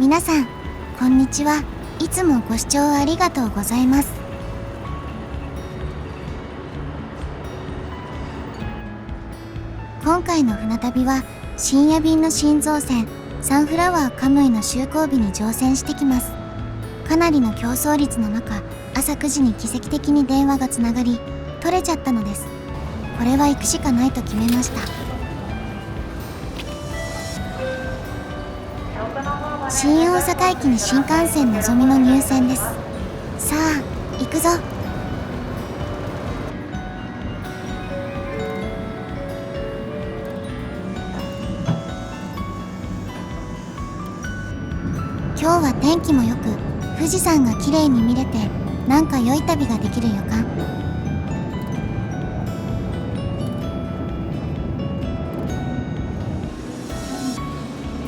皆さん、こんにちは。いつもご視聴ありがとうございます。今回の船旅は、深夜便の新造船サンフラワーカムイの就航日に乗船してきます。かなりの競争率の中、朝9時に奇跡的に電話がつながり、取れちゃったのです。これは行くしかないと決めました。新大阪駅に新幹線のぞみの入線です。さあ、行くぞ。今日は天気も良く、富士山が綺麗に見れて、なんか良い旅ができる予感。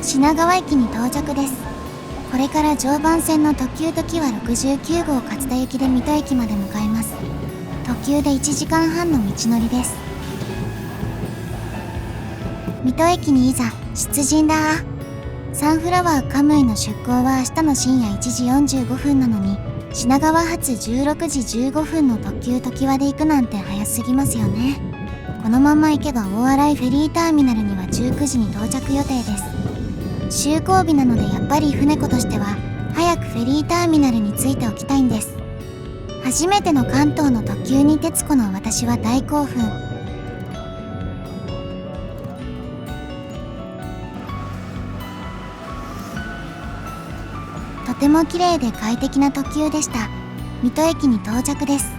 品川駅に到着です。これから常磐線の特急ときわ69号勝田行きで水戸駅まで向かいます。特急で1時間半の道のりです。水戸駅にいざ出陣だ。サンフラワーカムイの出港は明日の深夜1時45分なのに、品川発16時15分の特急ときわで行くなんて早すぎますよね。このまま行けば大洗フェリーターミナルには19時に到着予定です。就航日なのでやっぱり船子としては早くフェリーターミナルに着いておきたいんです。初めての関東の特急に徹子の私は大興奮。とても綺麗で快適な特急でした。水戸駅に到着です。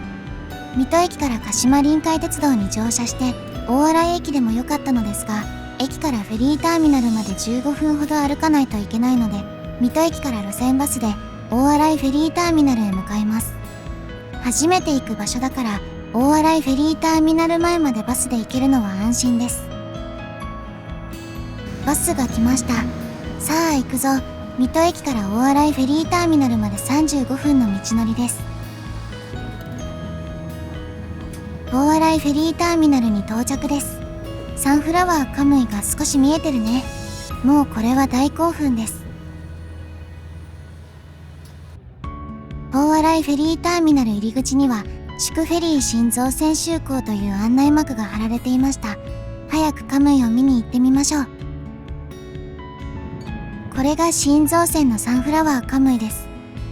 水戸駅から鹿島臨海鉄道に乗車して大洗駅でもよかったのですが、駅からフェリーターミナルまで15分ほど歩かないといけないので、水戸駅から路線バスで大洗フェリーターミナルへ向かいます。初めて行く場所だから大洗フェリーターミナル前までバスで行けるのは安心です。バスが来ました。さあ行くぞ。水戸駅から大洗フェリーターミナルまで35分の道のりです。大洗フェリーターミナルに到着です。サンフラワーカムイが少し見えてるね。もうこれは大興奮です。大洗フェリーターミナル入り口には祝フェリー新造船就航という案内幕が貼られていました。早くカムイを見に行ってみましょう。これが新造船のサンフラワーカムイです。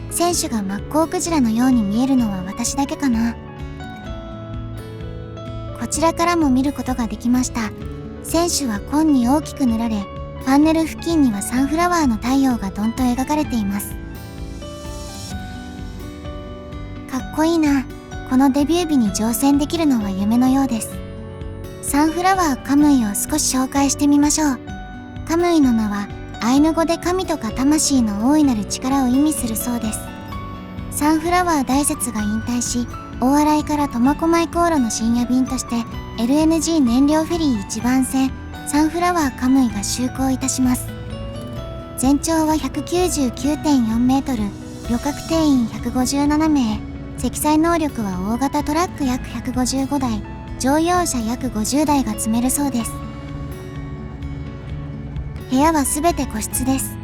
船首がマッコウクジラのように見えるのは私だけかな。こちらからも見ることができました。船首は紺に大きく塗られ、ファンネル付近にはサンフラワーの太陽がどんと描かれています。かっこいいな。このデビュー日に乗船できるのは夢のようです。サンフラワーカムイを少し紹介してみましょう。カムイの名はアイヌ語で神とか魂の大いなる力を意味するそうです。サンフラワー大雪が引退し、大洗から苫小牧航路の深夜便として LNG 燃料フェリー1番線サンフラワーカムイが就航いたします。全長は 199.4 メートル、旅客定員157名、積載能力は大型トラック約155台、乗用車約50台が積めるそうです。部屋はすべて個室です。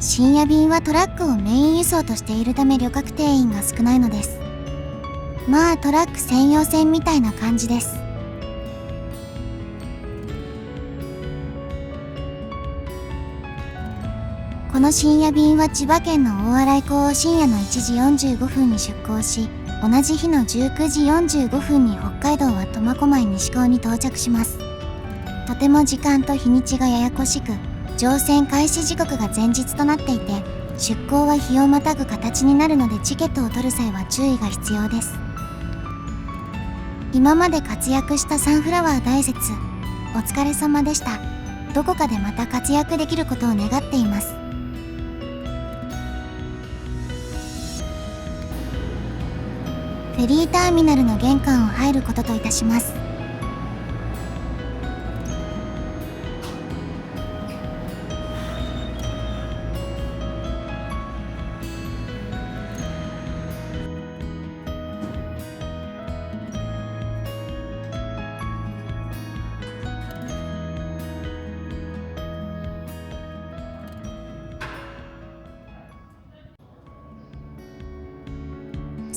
深夜便はトラックをメイン輸送としているため旅客定員が少ないのです。まあトラック専用線みたいな感じです。この深夜便は千葉県の大洗港を深夜の1時45分に出港し、同じ日の19時45分に北海道は苫小牧西港に到着します。とても時間と日にちがややこしく、乗船開始時刻が前日となっていて、出港は日をまたぐ形になるのでチケットを取る際は注意が必要です。今まで活躍したサンフラワー大雪、お疲れ様でした。どこかでまた活躍できることを願っています。フェリーターミナルの玄関を入ることといたします。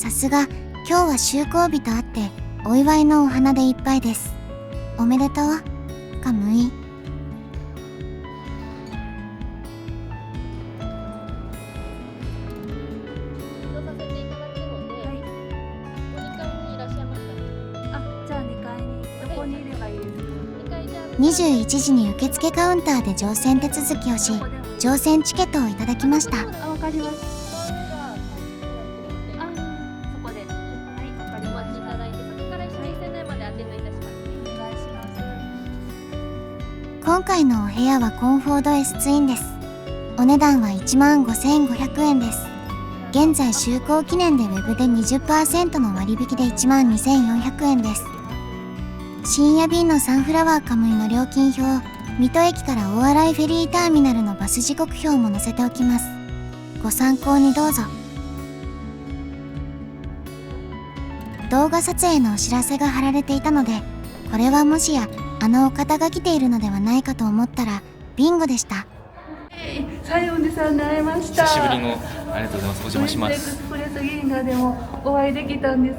さすが今日は就航日とあってお祝いのお花でいっぱいです。おめでとう、カムイ。21時に受付カウンターで乗船手続きをし、乗船チケットをいただきました。わかりました。そこで。はい、わかりました。お待ちいただいて、そこから1人船内までアテンドいたします。お願いします。今回のお部屋はコンフォート S ツインです。お値段は15,500円です。現在就航記念でウェブで 20% の割引で12,400円です。深夜便のサンフラワーカムイの料金表、水戸駅から大洗フェリーターミナルのバス時刻表も載せておきます。ご参考にどうぞ。動画撮影のお知らせが貼られていたので、これはもしやあのお方が来ているのではないかと思ったらビンゴでした。西園寺さんに会えました。久しぶりのありがとうございます。お邪魔しまエクす。スプレス銀河でもお会いできたんです。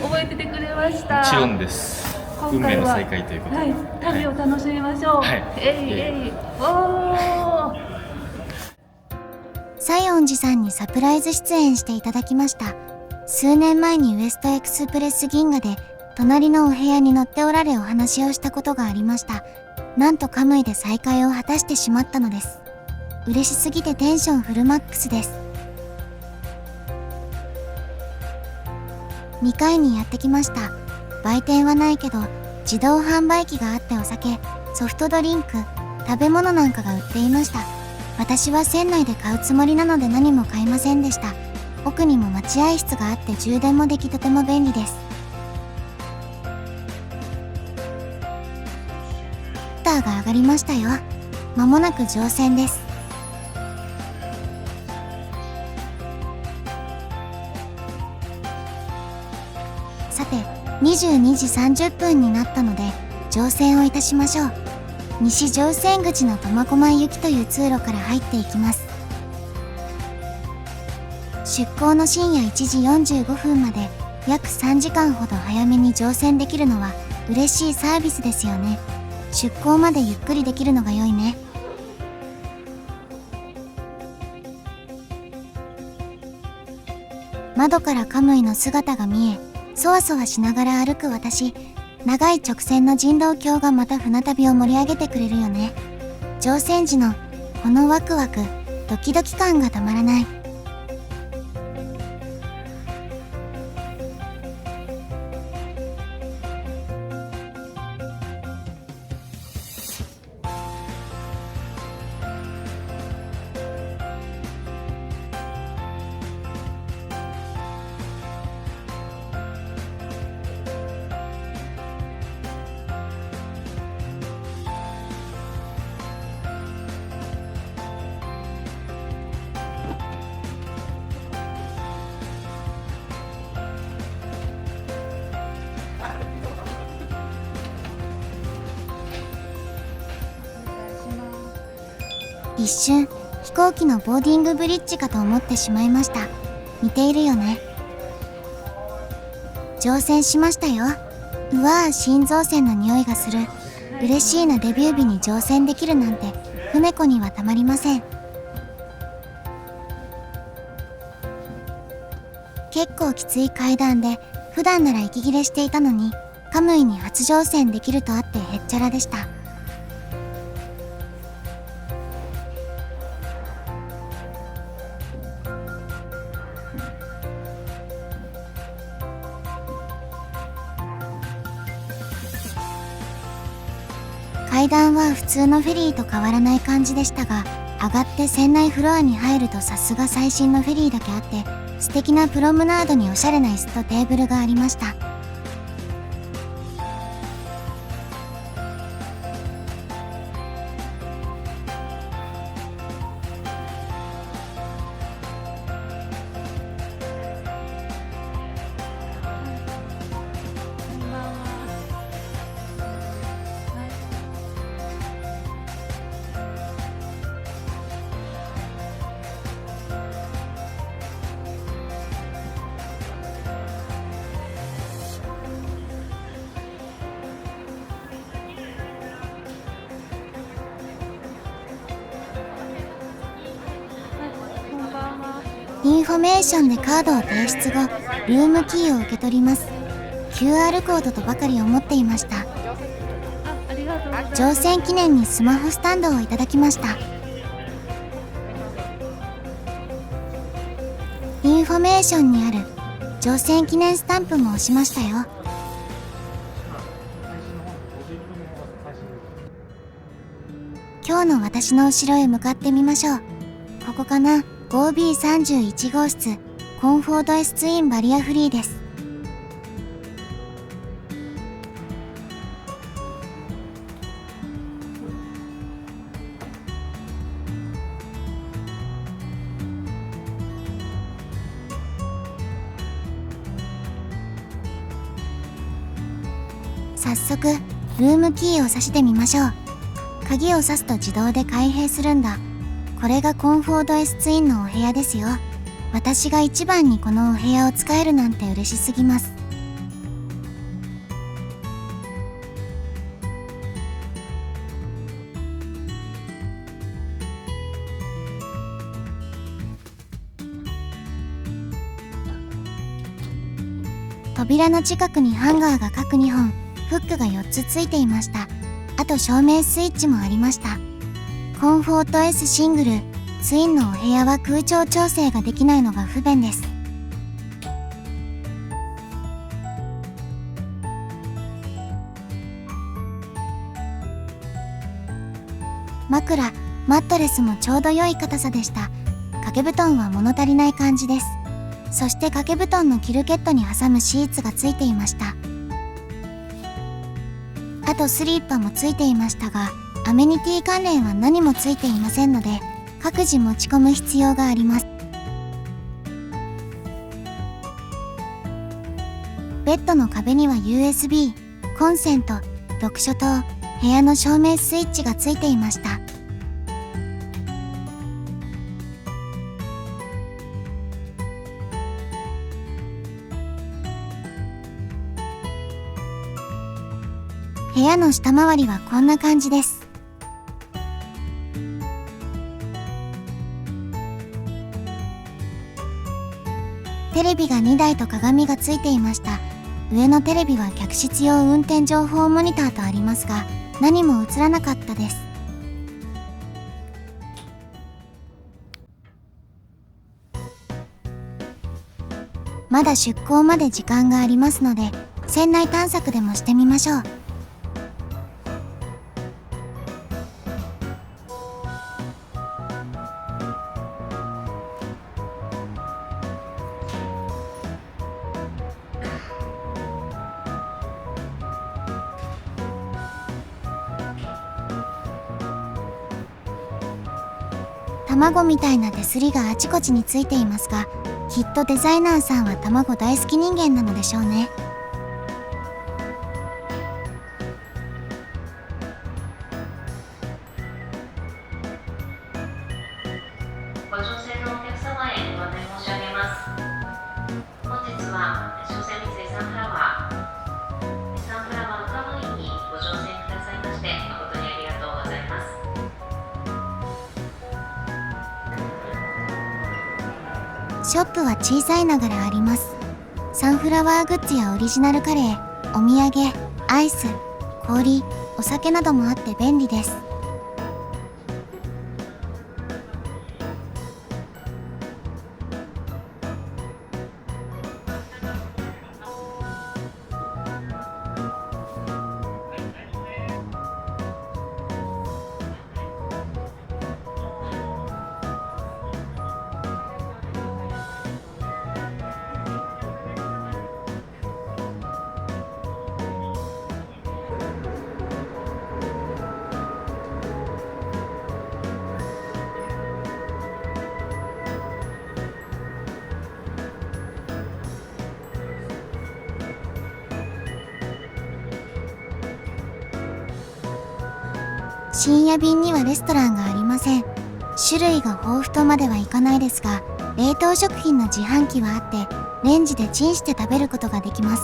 覚えててくれました。もちろんです。運命の再会ということで、はい、旅を楽しみましょう。はい、西園寺さんにサプライズ出演していただきました。数年前にウエストエクスプレス銀河で隣のお部屋に乗っておられお話をしたことがありました。なんとカムイで再会を果たしてしまったのです。嬉しすぎてテンションフルマックスです。2階にやってきました。売店はないけど自動販売機があってお酒、ソフトドリンク、食べ物なんかが売っていました。私は船内で買うつもりなので何も買いませんでした。奥にも待合室があって充電もできとても便利です。シャッターが上がりましたよ。まもなく乗船です。さて、22時30分になったので乗船をいたしましょう。西乗船口の苫小牧行きという通路から入っていきます。出港の深夜1時45分まで約3時間ほど早めに乗船できるのは嬉しいサービスですよね。出港までゆっくりできるのが良いね。窓からカムイの姿が見え、そわそわしながら歩く私。長い直線の人道橋がまた船旅を盛り上げてくれるよね。乗船時のこのワクワク、ドキドキ感がたまらない。一瞬飛行機のボーディングブリッジかと思ってしまいました。似ているよね。乗船しましたよ。うわぁ、新造船の匂いがする。嬉しいな。デビュー日に乗船できるなんて船子にはたまりません。結構きつい階段で普段なら息切れしていたのにカムイに初乗船できるとあってへっちゃらでした。階段は普通のフェリーと変わらない感じでしたが、上がって船内フロアに入るとさすが最新のフェリーだけあって素敵なプロムナードにおしゃれな椅子とテーブルがありました。インフォメーションでカードを提出後、ルームキーを受け取ります。QR コードとばかり思っていました。ありがとうございます。乗船記念にスマホスタンドをいただきました。インフォメーションにある乗船記念スタンプも押しましたよ。今日の私の後ろへ向かってみましょう。ここかな。 5B31 号室、コンフォート S ツインバリアフリーです。早速ルームキーを挿してみましょう。鍵を挿すと自動で開閉するんだ。これがコンフォート S ツインのお部屋ですよ。私が一番にこのお部屋を使えるなんて嬉しすぎます。扉の近くにハンガーが各2本、フックが4つついていました。あと照明スイッチもありました。コンフォート S シングル、ツインのお部屋は空調調整ができないのが不便です。枕、マットレスもちょうど良い硬さでした。掛け布団は物足りない感じです。そして掛け布団のキルケットに挟むシーツがついていました。あとスリッパもついていましたが、アメニティ関連は何もついていませんので、各自持ち込む必要があります。ベッドの壁には USB、コンセント、読書灯、部屋の照明スイッチがついていました。部屋の下回りはこんな感じです。テレビが2台と鏡がついていました。上のテレビは客室用運転情報モニターとありますが、何も映らなかったです。まだ出港まで時間がありますので、船内探索でもしてみましょう。卵みたいな手すりがあちこちについていますが、きっとデザイナーさんは卵大好き人間なのでしょうね。ご乗船のお客様へご案内申し上げます。本日は商船三井サンフラワーカムイにご乗船くださいまして誠にありがとうございます。ショップは小さいながらあります。サンフラワーグッズやオリジナルカレー、お土産、アイス、氷、お酒などもあって便利です。深夜便にはレストランがありません。種類が豊富とまではいかないですが、冷凍食品の自販機はあってレンジでチンして食べることができます。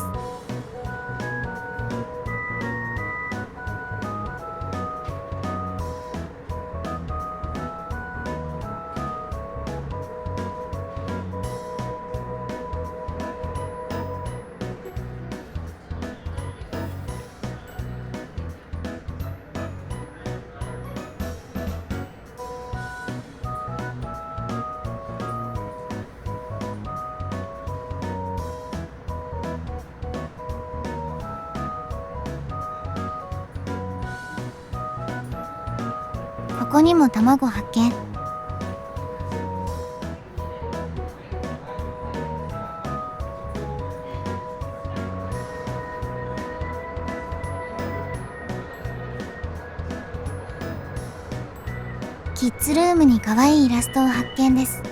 こにも卵発見。キッズルームに可愛いイラストを発見です。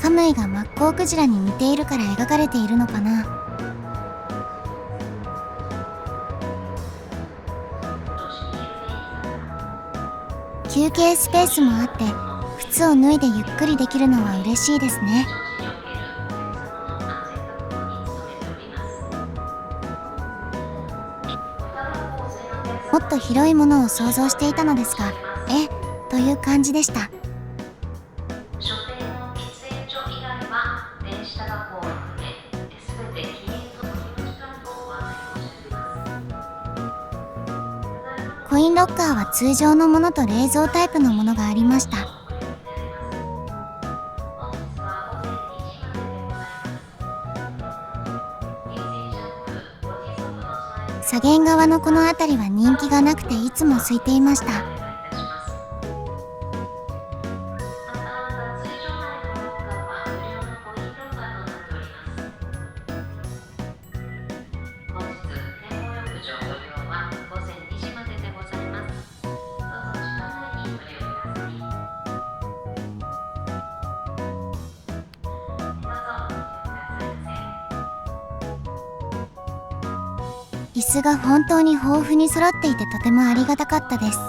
カムイがマッコウクジラに似ているから描かれているのかな。休憩スペースもあって靴を脱いでゆっくりできるのは嬉しいですね。もっと広いものを想像していたのですが、という感じでした。所定の喫煙所以外は電子タバコを含め全て禁煙と取り巻き管とご案内申し上げます。コインロッカーは通常のものと冷蔵タイプのものがありました。左舷側のこの辺りは人気がなくていつも空いていました。椅子が本当に豊富に揃っていてとてもありがたかったです。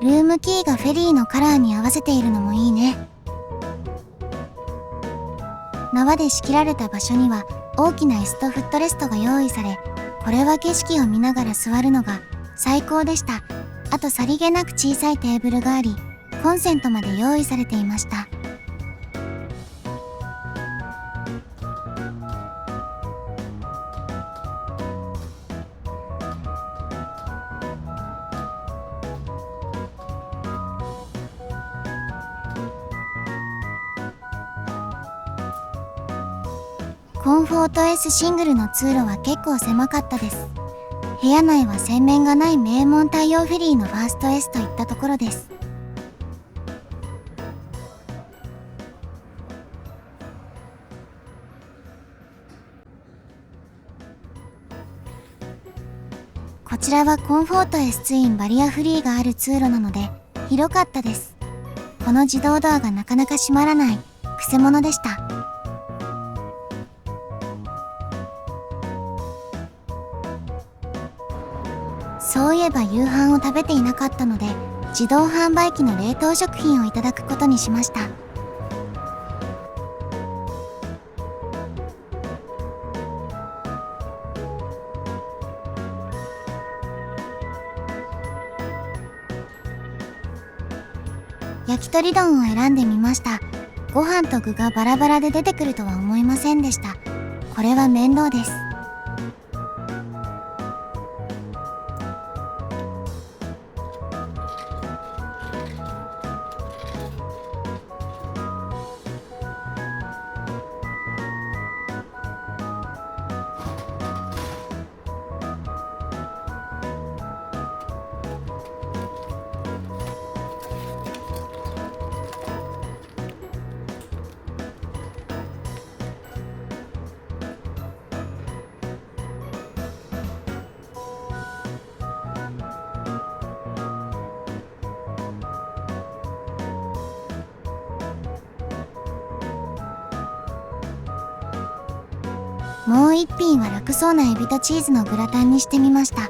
ルームキーがフェリーのカラーに合わせているのもいいね。縄で仕切られた場所には大きな椅子とフットレストが用意され、これは景色を見ながら座るのが最高でした。あとさりげなく小さいテーブルがあり、コンセントまで用意されていました。コンフォート S シングルの通路は結構狭かったです。部屋内は洗面がない名門太陽フェリーのファースト S といったところです。こちらはコンフォート S ツインバリアフリーがある通路なので広かったです。この自動ドアがなかなか閉まらない、くせ者でした。そういえば夕飯を食べていなかったので、自動販売機の冷凍食品をいただくことにしました。焼き鳥丼を選んでみました。ご飯と具がバラバラで出てくるとは思いませんでした。これは面倒です。もう一品は楽そうなエビとチーズのグラタンにしてみました。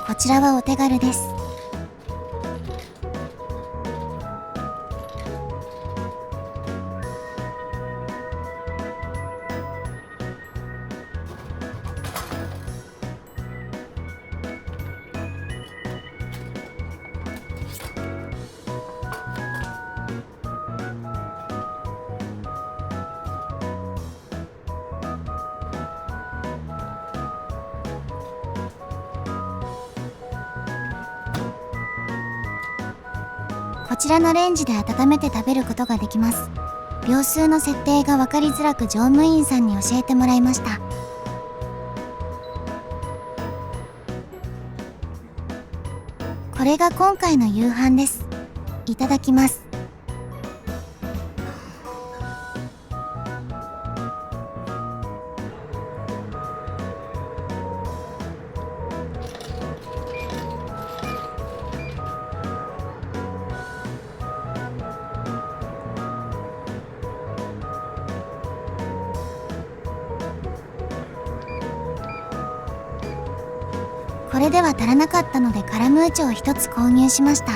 こちらはお手軽です。こちらのレンジで温めて食べることができます。秒数の設定が分かりづらく乗務員さんに教えてもらいました。これが今回の夕飯です。いただきます。これでは足らなかったのでカラムーチョを一つ購入しました。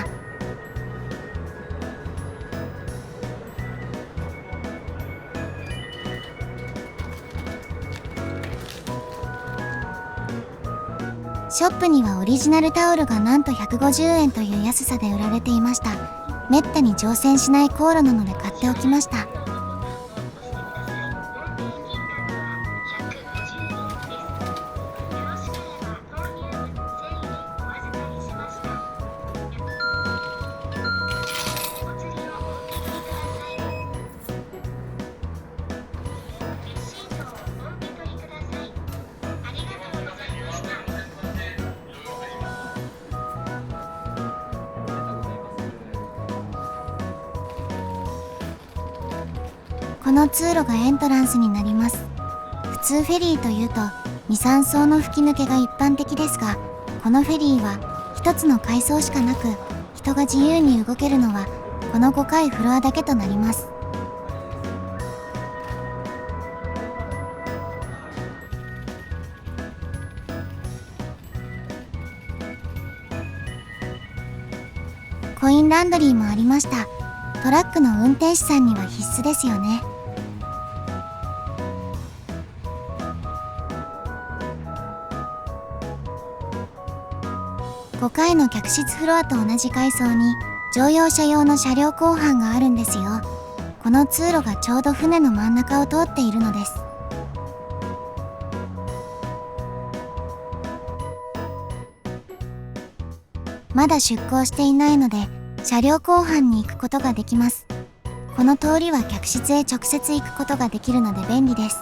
ショップにはオリジナルタオルがなんと150円という安さで売られていました。めったに乗船しない航路なので買っておきました。この通路がエントランスになります。普通フェリーというと2、3層の吹き抜けが一般的ですが、このフェリーは一つの階層しかなく、人が自由に動けるのはこの5階フロアだけとなります。コインランドリーもありました。トラックの運転手さんには必須ですよね。5階の客室フロアと同じ階層に乗用車用の車両後半があるんですよ。この通路がちょうど船の真ん中を通っているのです。まだ出港していないので車両後半に行くことができます。この通りは客室へ直接行くことができるので便利です。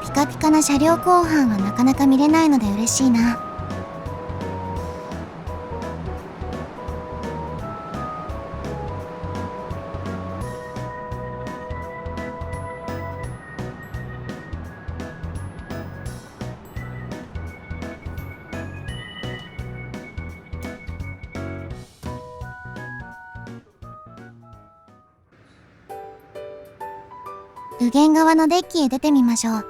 ピカピカな車両後半はなかなか見れないので嬉しいな。右舷側のデッキへ出てみましょう。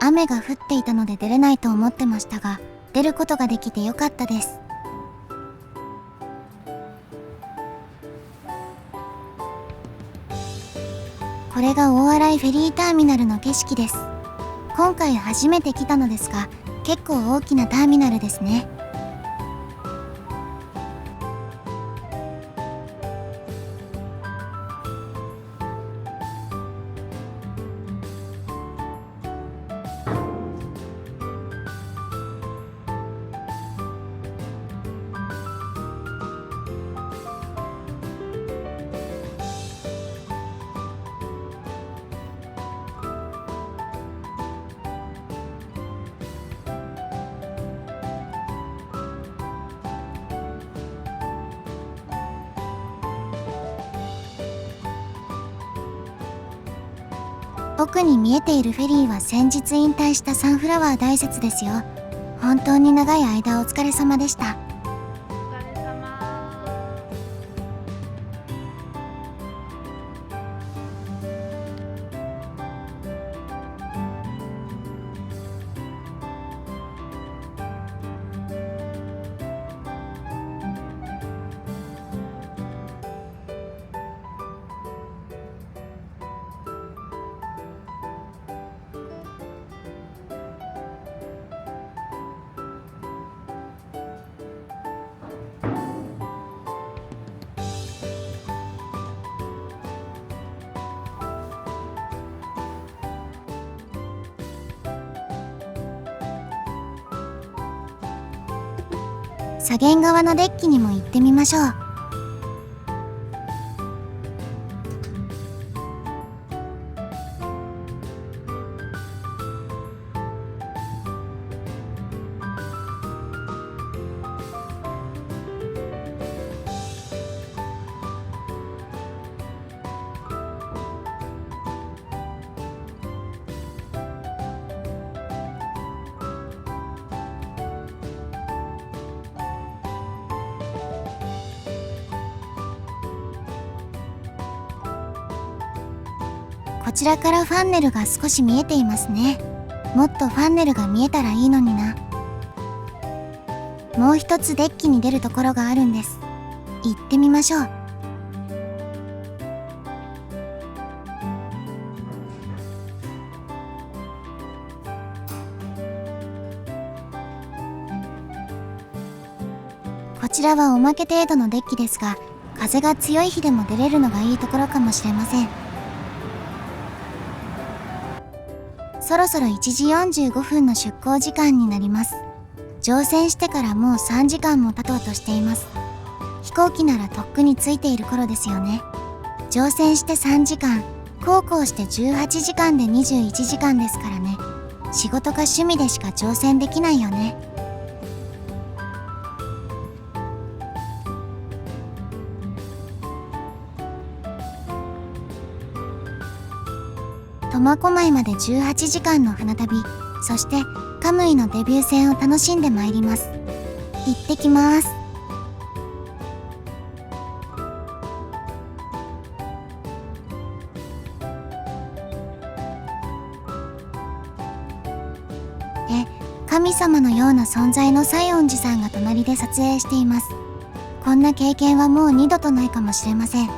雨が降っていたので出れないと思ってましたが、出ることができてよかったです。これが大洗フェリーターミナルの景色です。今回初めて来たのですが、結構大きなターミナルですね。奥に見えているフェリーは先日引退したサンフラワー大拙ですよ。本当に長い間お疲れ様でした。お疲れ様。左舷側のデッキにも行ってみましょう。こちらからファンネルが少し見えていますね。もっとファンネルが見えたらいいのにな。もう一つデッキに出るところがあるんです。行ってみましょう。こちらはおまけ程度のデッキですが、風が強い日でも出れるのがいいところかもしれません。そろそろ1時45分の出港時間になります。乗船してからもう3時間も経とうとしています。飛行機ならとっくについている頃ですよね。乗船して3時間、航行して18時間で21時間ですからね。仕事か趣味でしか乗船できないよね。苫小牧まで18時間の船旅、そしてカムイのデビュー戦を楽しんでまいります。行ってきます。神様のような存在の西園寺さんが隣で撮影しています。こんな経験はもう二度とないかもしれません。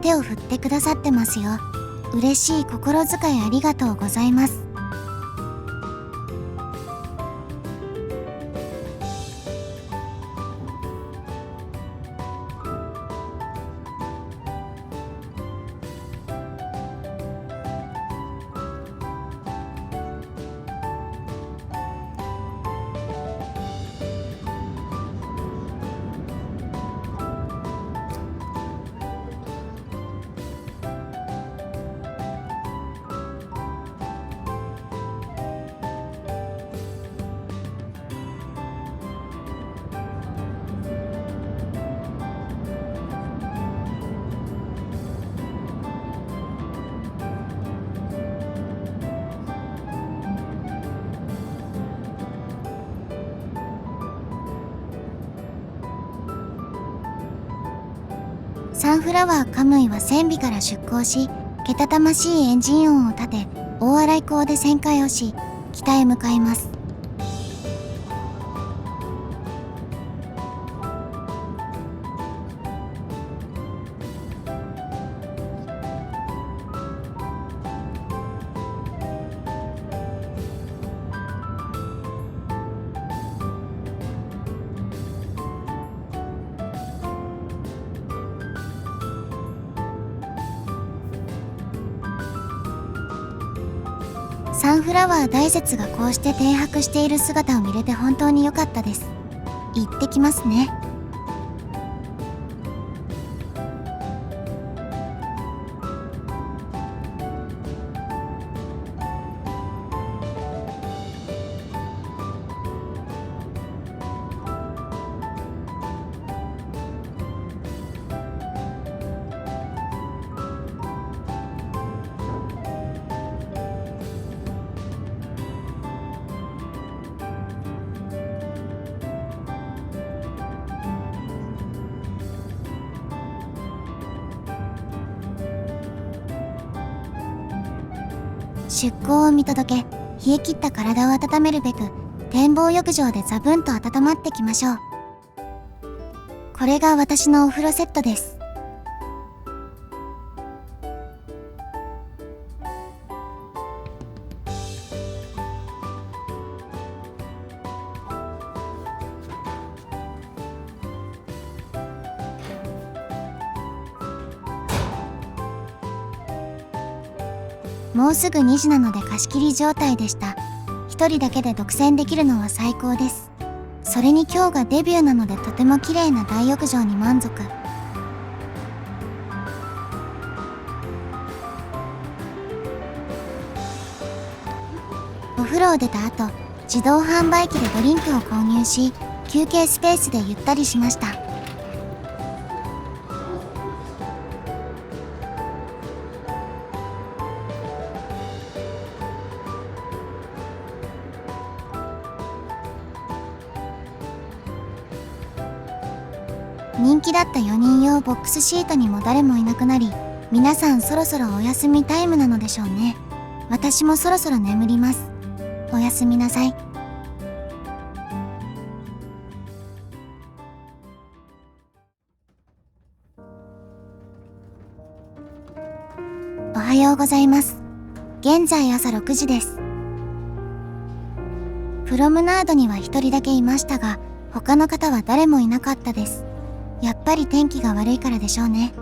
手を振ってくださってますよ。嬉しい心遣いありがとうございます。サンフラワーカムイは船尾から出港し、けたたましいエンジン音を立て、大洗港で旋回をし、北へ向かいます。サンフラワー大拙がこうして停泊している姿を見れて本当に良かったです。行ってきますね。出港を見届け、冷え切った体を温めるべく展望浴場でザブンと温まってきましょう。これが私のお風呂セットです。もうすぐ2時なので貸し切り状態でした。一人だけで独占できるのは最高です。それに今日がデビューなのでとても綺麗な大浴場に満足。お風呂を出た後、自動販売機でドリンクを購入し、休憩スペースでゆったりしました。人気だった4人用ボックスシートにも誰もいなくなり、皆さんそろそろお休みタイムなのでしょうね。私もそろそろ眠ります。おやすみなさい。おはようございます。現在朝6時です。プロムナードには一人だけいましたが、他の方は誰もいなかったです。やっぱり天気が悪いからでしょうね。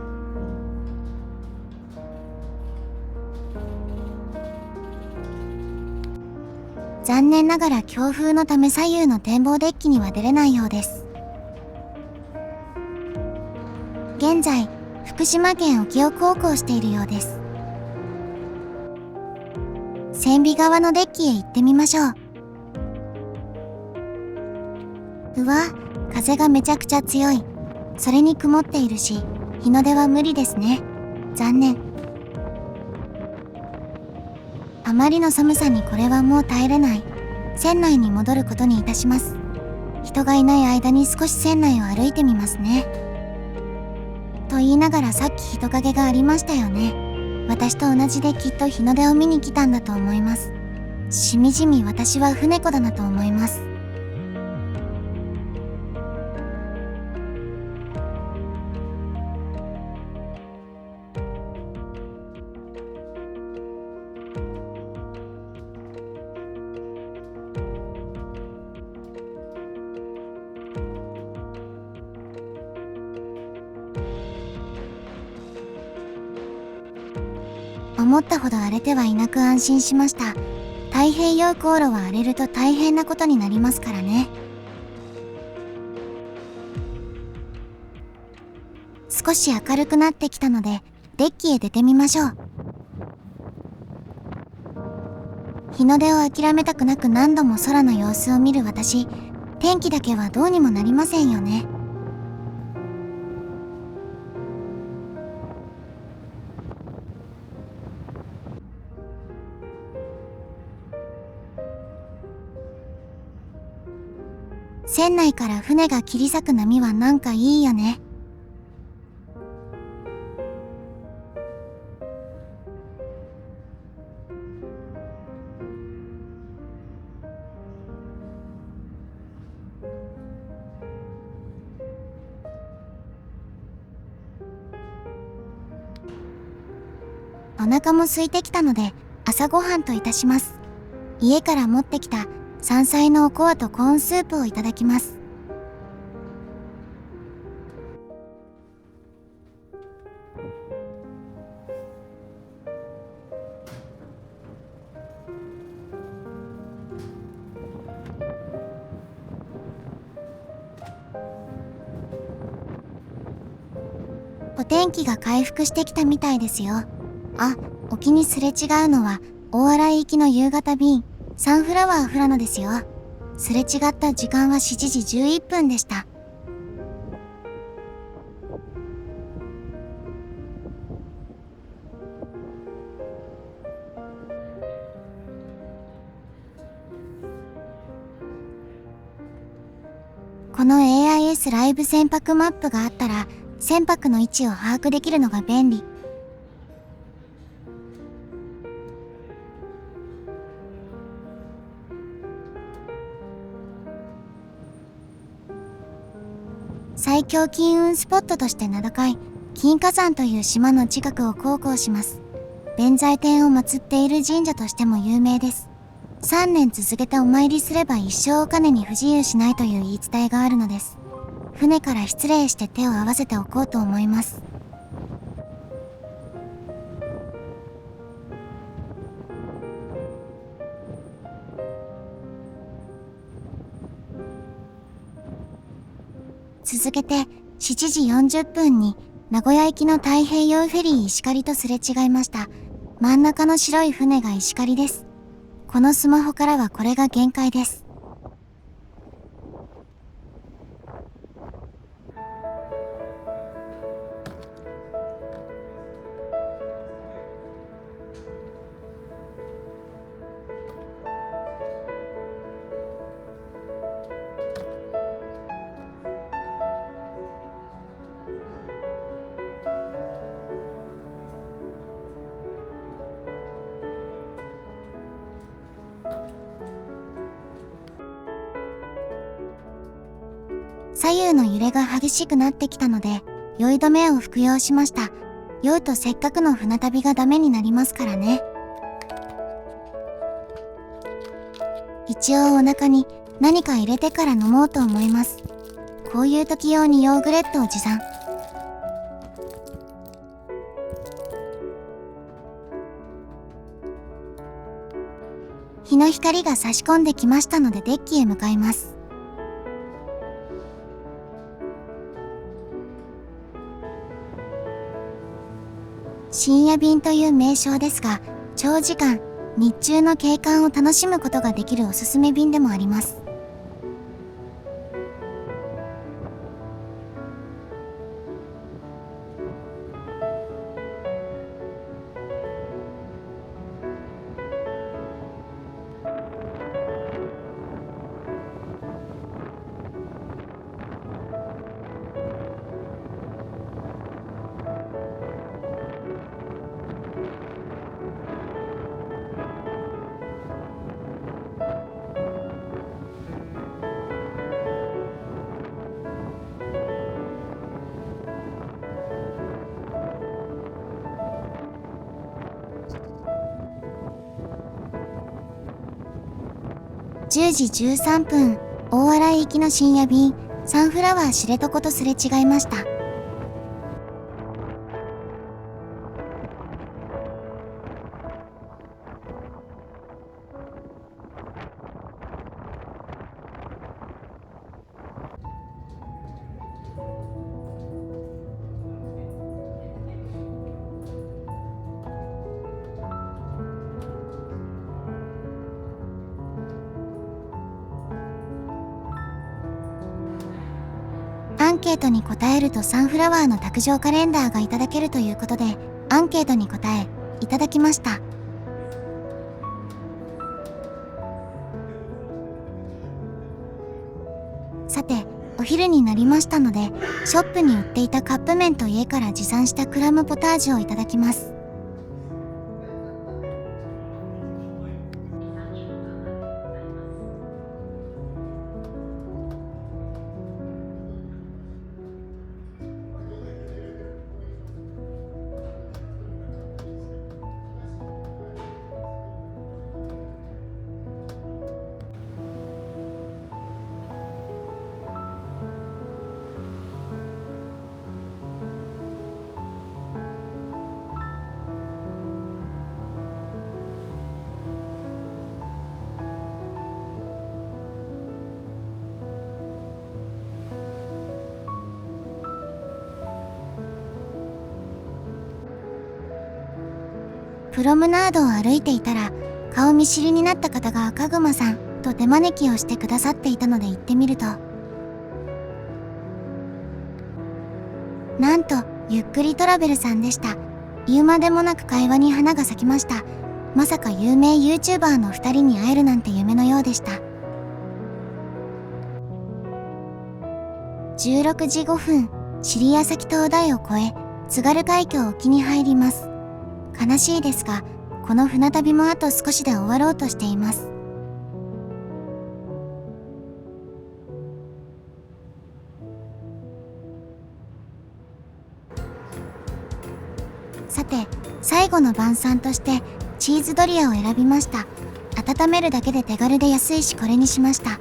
残念ながら強風のため左右の展望デッキには出れないようです。現在、福島県沖尾航行しているようです。船尾側のデッキへ行ってみましょう。うわ、風がめちゃくちゃ強い。それに曇っているし、日の出は無理ですね。残念。あまりの寒さにこれはもう耐えれない。船内に戻ることにいたします。人がいない間に少し船内を歩いてみますね。と言いながらさっき人影がありましたよね。私と同じできっと日の出を見に来たんだと思います。しみじみ私は船子だなと思います。思ったほど荒れてはいなく安心しました。太平洋航路は荒れると大変なことになりますからね。少し明るくなってきたのでデッキへ出てみましょう。日の出を諦めたくなく何度も空の様子を見る私、天気だけはどうにもなりませんよね。船内から船が切り裂く波はなんかいいよね。お腹も空いてきたので朝ごはんといたします。家から持ってきた山菜のおこわとコーンスープをいただきます。お天気が回復してきたみたいですよ。あ、沖にすれ違うのは大洗行きの夕方便サンフラワー富良野ですよ。すれ違った時間は7時11分でした。この AIS ライブ船舶マップがあったら船舶の位置を把握できるのが便利。最強金運スポットとして名高い金華山という島の近くを航行します。弁財天を祀っている神社としても有名です。3年続けてお参りすれば一生お金に不自由しないという言い伝えがあるのです。船から失礼して手を合わせておこうと思います。続けて7時40分に名古屋行きの太平洋フェリー石狩とすれ違いました。真ん中の白い船が石狩です。このスマホからはこれが限界です。左右の揺れが激しくなってきたので酔い止めを服用しました。酔うとせっかくの船旅がダメになりますからね。一応お腹に何か入れてから飲もうと思います。こういう時用にヨーグレットを持参。日の光が差し込んできましたのでデッキへ向かいます。深夜便という名称ですが、長時間日中の景観を楽しむことができるおすすめ便でもあります。10時13分、大洗行きの深夜便、サンフラワー知床とすれ違いました。アンケートに答えるとサンフラワーの卓上カレンダーがいただけるということで、アンケートに答えいただきました。さて、お昼になりましたので、ショップに売っていたカップ麺と家から持参したクラムポタージュをいただきます。プロムナードを歩いていたら、顔見知りになった方が赤熊さんと手招きをしてくださっていたので行ってみると、なんとゆっくりトラベルさんでした。言うまでもなく会話に花が咲きました。まさか有名 YouTuber の2人に会えるなんて夢のようでした。16時5分、尻屋崎灯台を越え津軽海峡沖に入ります。悲しいですが、この船旅もあと少しで終わろうとしています。さて、最後の晩餐としてチーズドリアを選びました。温めるだけで手軽で安いし、これにしました。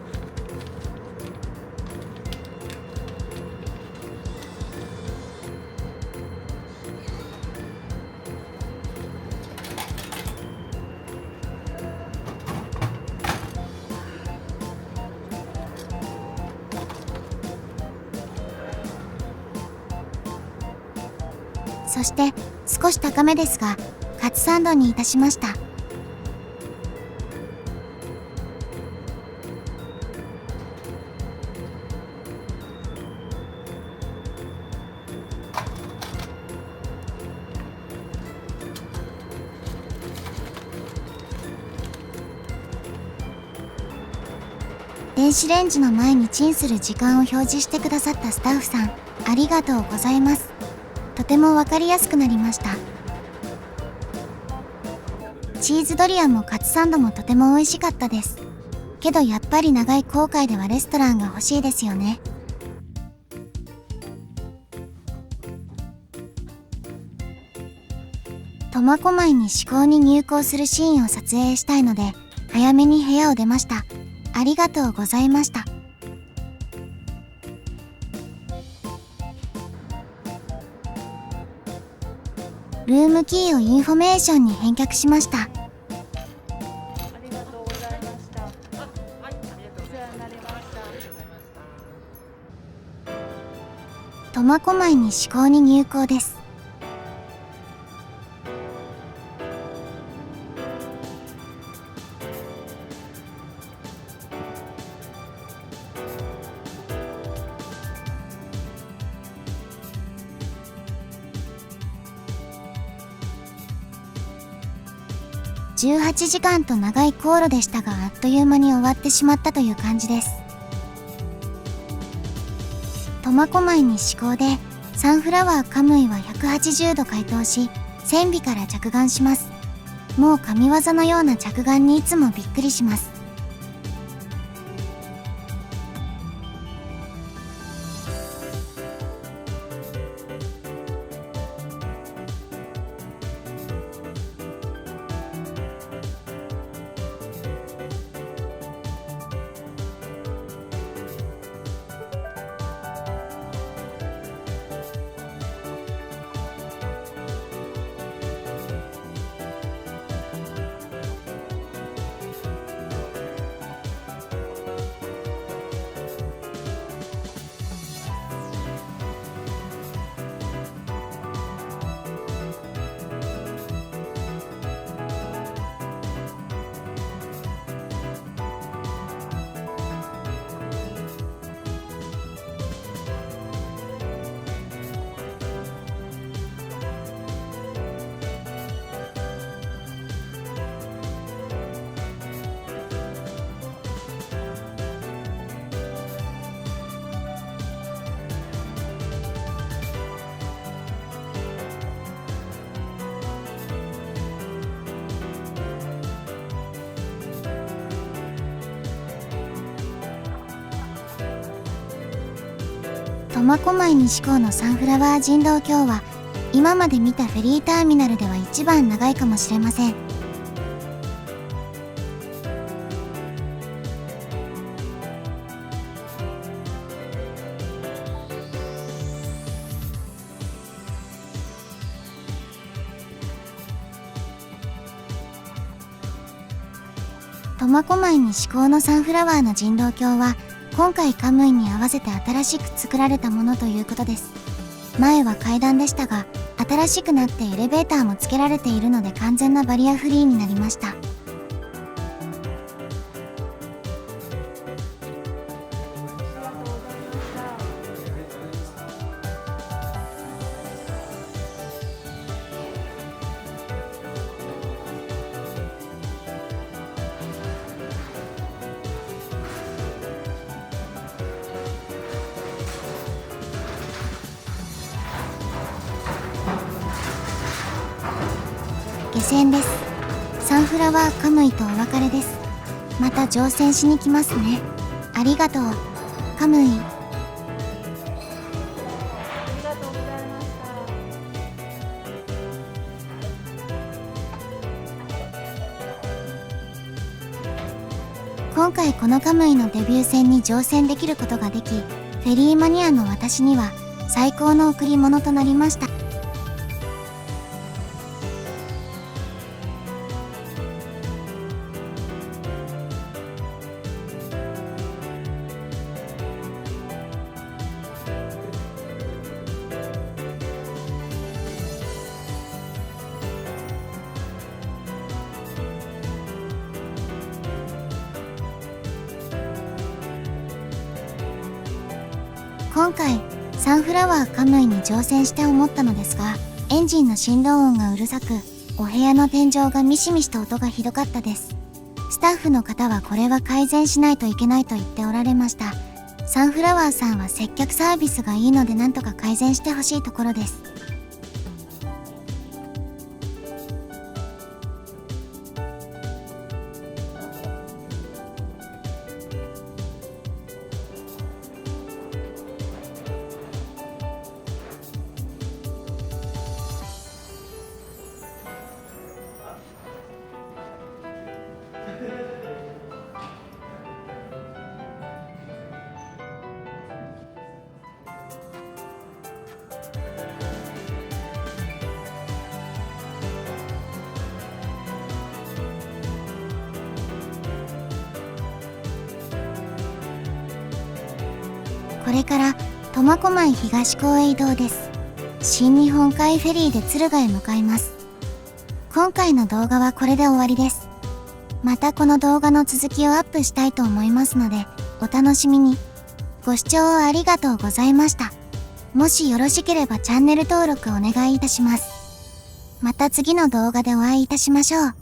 そして少し高めですが、カツサンドにいたしました。電子レンジの前にチンする時間を表示してくださったスタッフさん、ありがとうございます。とてもわかりやすくなりました。チーズドリアもカツサンドもとても美味しかったです。けどやっぱり長い航海ではレストランが欲しいですよね。苫小牧に至高に入港するシーンを撮影したいので、早めに部屋を出ました。ありがとうございました。ルームキーをインフォメーションに返却しました。ありがとうございました。お世話になりました。苫小牧に至高に入港です。18時間と長い航路でしたが、あっという間に終わってしまったという感じです。苫小牧に至港でサンフラワーカムイは180度回答し、船尾から着岸します。もう神業のような着岸にいつもびっくりします。苫小牧西港のサンフラワー人道橋は今まで見たフェリーターミナルでは一番長いかもしれません。苫小牧西港のサンフラワーの人道橋は今回カムイに合わせて新しく作られたものということです。前は階段でしたが、新しくなってエレベーターも付けられているので完全なバリアフリーになりました。下船です。サンフラワーカムイとお別れです。また乗船しに来ますね。ありがとう、カムイ。ありがとうございました。今回このカムイのデビュー戦に乗船できることができ、フェリーマニアの私には最高の贈り物となりました。今回サンフラワーカムイに乗船して思ったのですが、エンジンの振動音がうるさく、お部屋の天井がミシミシと音がひどかったです。スタッフの方はこれは改善しないといけないと言っておられました。サンフラワーさんは接客サービスがいいのでなんとか改善してほしいところです。これから苫小牧東港へ移動です。新日本海フェリーで敦賀へ向かいます。今回の動画はこれで終わりです。またこの動画の続きをアップしたいと思いますので、お楽しみに。ご視聴ありがとうございました。もしよろしければチャンネル登録お願いいたします。また次の動画でお会いいたしましょう。